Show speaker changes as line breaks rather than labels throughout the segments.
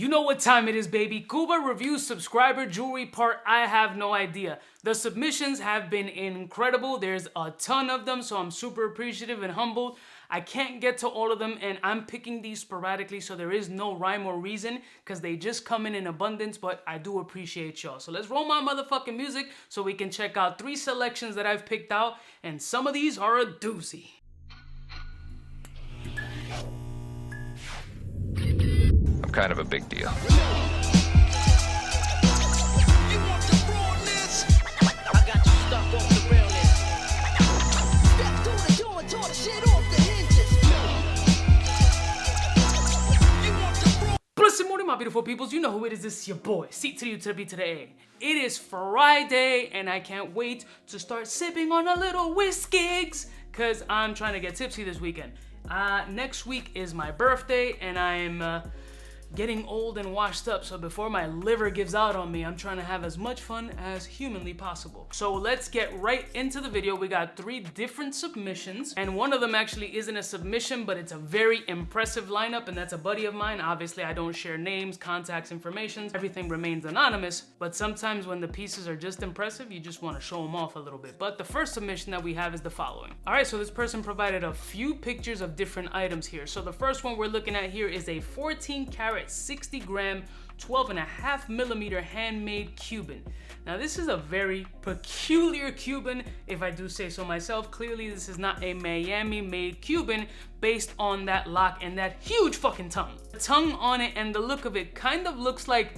You know what time it is, baby. Cuba reviews subscriber jewelry part I have no idea. The submissions have been incredible. There's a ton of them, so I'm super appreciative and humbled. I can't get to all of them, and I'm picking these sporadically, so there is no rhyme or reason because they just come in abundance, but I do appreciate y'all. So let's roll my motherfucking music so we can check out 3 selections that I've picked out, and some of these are a doozy.
I'm kind of a big deal.
Blessed morning, my beautiful peoples. You know who it is. This is your boy, C to the U to the B to the A. It is Friday, and I can't wait to start sipping on a little whiskeys, because I'm trying to get tipsy this weekend. Next week is my birthday, and I'm getting old and washed up, so before my liver gives out on me, I'm trying to have as much fun as humanly possible. So let's get right into the video. We got 3 different submissions, and one of them actually isn't a submission, but it's a very impressive lineup, and that's a buddy of mine. Obviously, I don't share names, contacts, information. Everything remains anonymous, but sometimes when the pieces are just impressive, you just want to show them off a little bit. But the first submission that we have is the following. All right, so this person provided a few pictures of different items here. So the first one we're looking at here is a 14 karat 60 gram 12.5 millimeter handmade Cuban. Now this is a very peculiar Cuban, if I do say so myself. Clearly this is not a Miami made Cuban based on that lock and that huge fucking tongue. The tongue on it and the look of it kind of looks like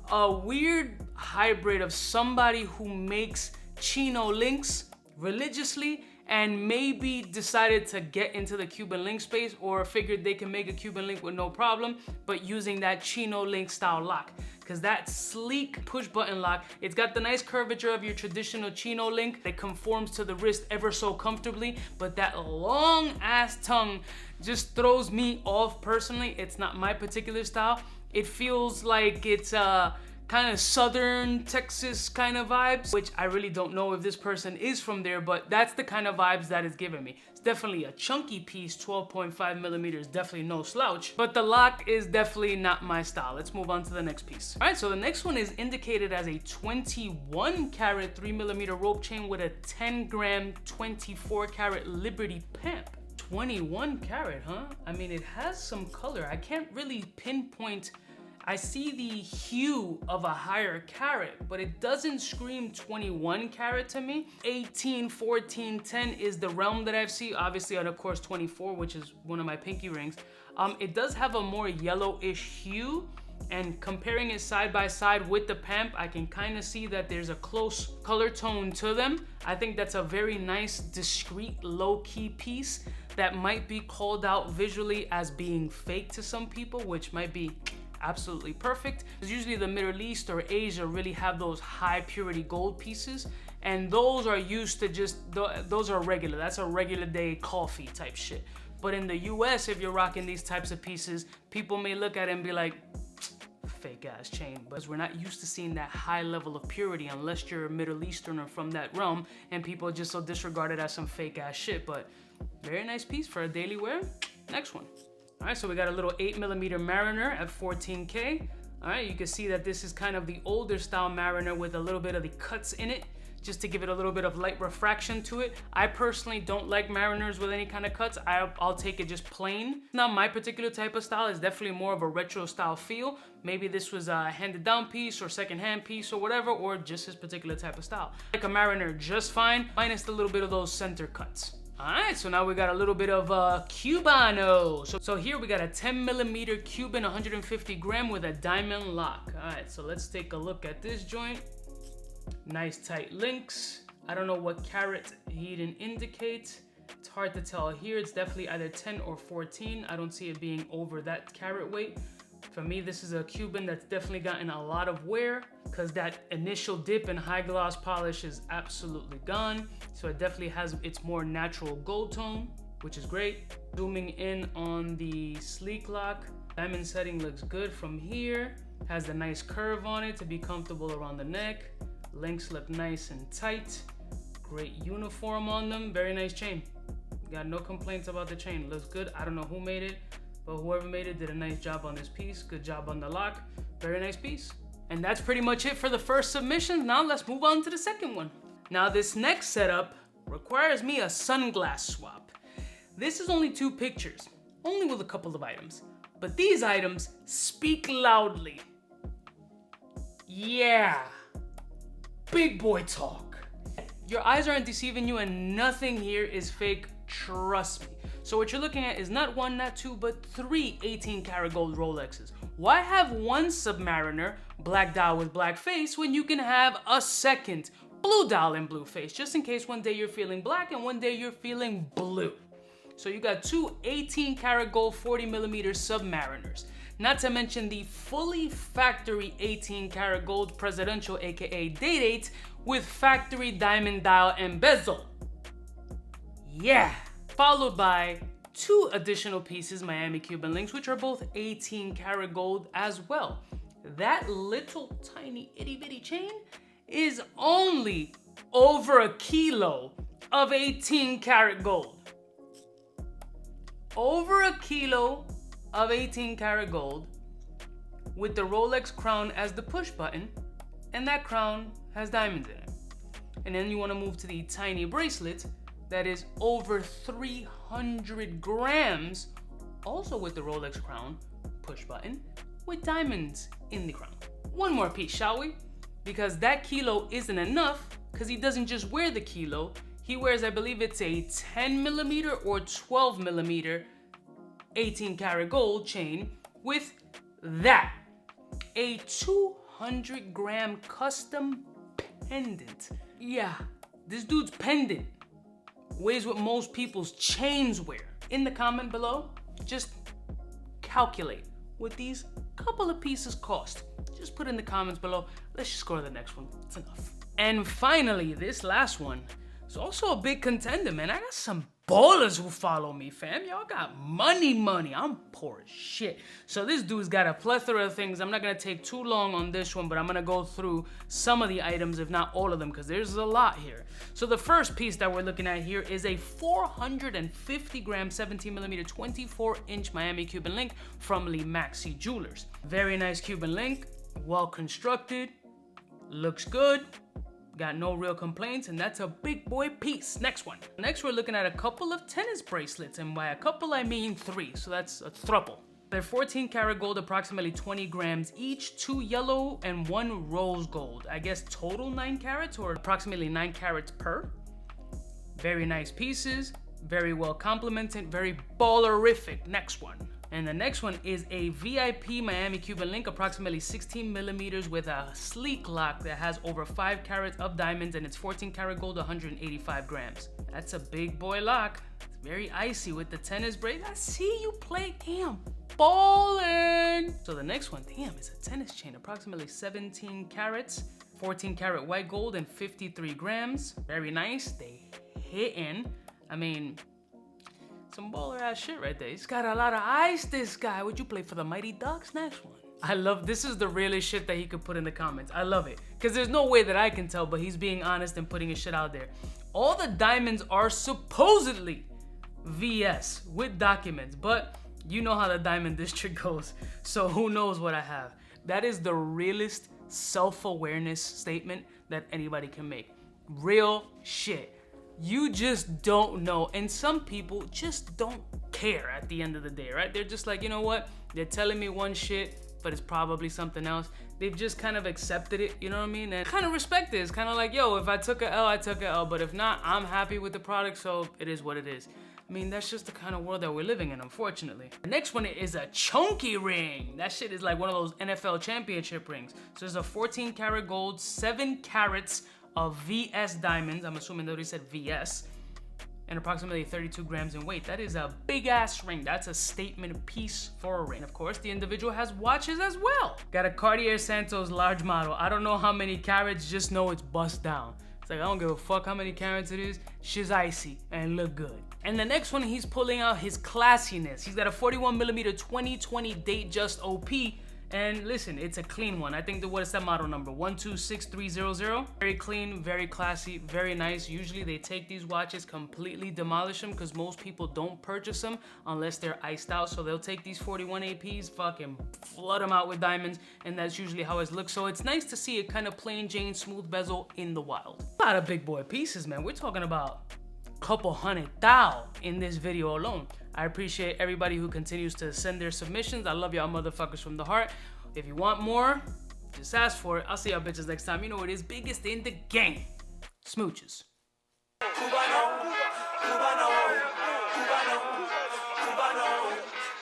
a weird hybrid of somebody who makes chino links religiously and maybe decided to get into the Cuban link space, or figured they can make a Cuban link with no problem, but using that chino link style lock. Because that sleek push button lock, it's got the nice curvature of your traditional chino link that conforms to the wrist ever so comfortably, but that long ass tongue just throws me off personally. It's not my particular style. It feels like it's kind of southern Texas kind of vibes, which I really don't know if this person is from there, but that's the kind of vibes that it's giving me. It's definitely a chunky piece. 12.5 millimeters, definitely no slouch, but the lock is definitely not my style. Let's move on to the next piece. All right, so the next one is indicated as a 21 karat 3 millimeter rope chain with a 10 gram 24 karat Liberty pamp. 21 karat, huh? I mean, it has some color. I can't really pinpoint. I see the hue of a higher carat, but it doesn't scream 21 karat to me. 18, 14, 10 is the realm that I've seen. Obviously, and of course 24, which is one of my pinky rings. It does have a more yellowish hue, and comparing it side by side with the pamp, I can kind of see that there's a close color tone to them. I think that's a very nice, discreet, low-key piece that might be called out visually as being fake to some people, which might be absolutely perfect, because usually the Middle East or Asia really have those high purity gold pieces, and those are used to just, those are regular. That's a regular day coffee type shit. But in the US, if you're rocking these types of pieces, people may look at it and be like, fake ass chain, because we're not used to seeing that high level of purity unless you're a Middle Eastern or from that realm, and people just so disregard it as some fake ass shit. But very nice piece for a daily wear. Next one. All right, so we got a little 8 millimeter Mariner at 14K. All right, you can see that this is kind of the older style Mariner with a little bit of the cuts in it, just to give it a little bit of light refraction to it. I personally don't like Mariners with any kind of cuts. I'll take it just plain. Not my particular type of style. It's definitely more of a retro style feel. Maybe this was a handed down piece or secondhand piece or whatever, or just his particular type of style. Like a Mariner just fine, minus the little bit of those center cuts. All right, so now we got a little bit of Cubano. So here we got a 10 millimeter Cuban 150 gram with a diamond lock. All right, so let's take a look at this joint. Nice tight links. I don't know what carat he didn't indicate. It's hard to tell here. It's definitely either 10 or 14. I don't see it being over that carat weight. For me, this is a Cuban that's definitely gotten a lot of wear, because that initial dip in high gloss polish is absolutely gone. So it definitely has its more natural gold tone, which is great. Zooming in on the sleek lock, diamond setting looks good from here. Has the nice curve on it to be comfortable around the neck. Links look nice and tight. Great uniform on them. Very nice chain. Got no complaints about the chain. Looks good. I don't know who made it, but whoever made it did a nice job on this piece. Good job on the lock. Very nice piece. And that's pretty much it for the first submission. Now let's move on to the second one. Now this next setup requires me a sunglass swap. This is only 2 pictures, only with a couple of items. But these items speak loudly. Yeah, big boy talk. Your eyes aren't deceiving you and nothing here is fake, trust me. So what you're looking at is not 1, not 2, but 3 18 karat gold Rolexes. Why have one Submariner, black dial with black face, when you can have a second blue dial and blue face, just in case one day you're feeling black and one day you're feeling blue. So you got 2 18 karat gold 40mm Submariners. Not to mention the fully factory 18 karat gold presidential, aka Day-Date, with factory diamond dial and bezel. Yeah. Followed by 2 additional pieces, Miami Cuban links, which are both 18 karat gold as well. That little tiny itty bitty chain is only over a kilo of 18 karat gold. Over a kilo of 18 karat gold with the Rolex crown as the push button, and that crown has diamonds in it. And then you want to move to the tiny bracelet that is over 300 grams, also with the Rolex crown, push button, with diamonds in the crown. One more piece, shall we? Because that kilo isn't enough, because he doesn't just wear the kilo, he wears, I believe it's a 10mm or 12mm 18 karat gold chain with that. A 200 gram custom pendant. Yeah, this dude's pendant weighs what most people's chains wear. In the comment below, just calculate what these couple of pieces cost. Just put in the comments below. Let's just go to the next one. It's enough. And finally, this last one is also a big contender, man. I got some ballers who follow me, fam. Y'all got money. I'm poor as shit. So this dude's got a plethora of things. I'm not gonna take too long on this one, but I'm gonna go through some of the items, if not all of them, because there's a lot here. So the first piece that we're looking at here is a 450 gram 17mm 24-inch Miami Cuban link from Lee Maxi Jewelers. Very nice Cuban link, well constructed, looks good. Got no real complaints, and that's a big boy piece. Next one. Next, we're looking at a couple of tennis bracelets, and by a couple, I mean 3, so that's a throuple. They're 14 karat gold, approximately 20 grams each, 2 yellow and 1 rose gold. I guess total 9 carats, or approximately 9 carats per. Very nice pieces, very well complemented, very ballerific. Next one. And the next one is a VIP Miami Cuban link, approximately 16mm with a sleek lock that has over 5 carats of diamonds, and it's 14 karat gold, 185 grams. That's a big boy lock. It's very icy with the tennis braid. I see you play, damn, ballin'. So the next one, damn, is a tennis chain, approximately 17 carats, 14 karat white gold, and 53 grams. Very nice, they hittin'. I mean, some baller ass shit right there. He's got a lot of ice, this guy. Would you play for the Mighty Ducks? Next one. I love, this is the realest shit that he could put in the comments. I love it. Because there's no way that I can tell, but he's being honest and putting his shit out there. All the diamonds are supposedly VS with documents, but you know how the diamond district goes. So who knows what I have. That is the realest self-awareness statement that anybody can make. Real shit. You just don't know, and some people just don't care at the end of the day, right? They're just like, you know what? They're telling me one shit, but it's probably something else. They've just kind of accepted it, you know what I mean? And kind of respect it. It's kind of like, yo, if I took a L, I took a L, but if not, I'm happy with the product, so it is what it is. I mean, that's just the kind of world that we're living in, unfortunately. The next one is a chunky ring. That shit is like one of those NFL championship rings. So there's a 14 karat gold, 7 carats of VS diamonds. I'm assuming they already said VS. And approximately 32 grams in weight. That is a big ass ring. That's a statement piece for a ring. Of course, the individual has watches as well. Got a Cartier Santos large model. I don't know how many carats, just know it's bust down. It's like, I don't give a fuck how many carats it is. Shit's icy and look good. And the next one, he's pulling out his classiness. He's got a 41mm 2020 Date Just OP. And listen, it's a clean one. I think what is that model number? 126300. Very clean, very classy, very nice. Usually they take these watches, completely demolish them, because most people don't purchase them unless they're iced out. So they'll take these 41 APs, fucking flood them out with diamonds, and that's usually how it looks. So it's nice to see a kind of plain Jane smooth bezel in the wild. A lot of big boy pieces, man. We're talking about a couple $100,000 in this video alone. I appreciate everybody who continues to send their submissions. I love y'all motherfuckers from the heart. If you want more, just ask for it. I'll see y'all bitches next time. You know what it is, biggest in the game. Smooches.
Cubano, Cubano, Cubano, Cubano.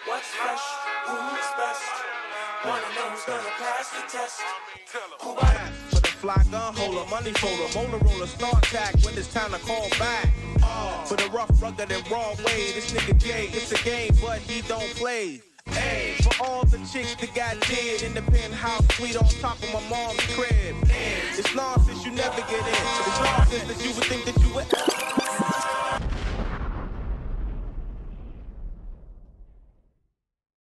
What's fresh? Who's best? Wanna know who's gonna pass the test? Cubano.
For the fly gun holder, money folder, Motorola start tag when it's time to call back. For the rough, rugged, and raw way, this nigga Jay, it's a game, but he don't play. Hey, for all the chicks that got dead in the penthouse suite on top of my mom's crib. It's nonsense you never get in. It's nonsense that you would think that you would.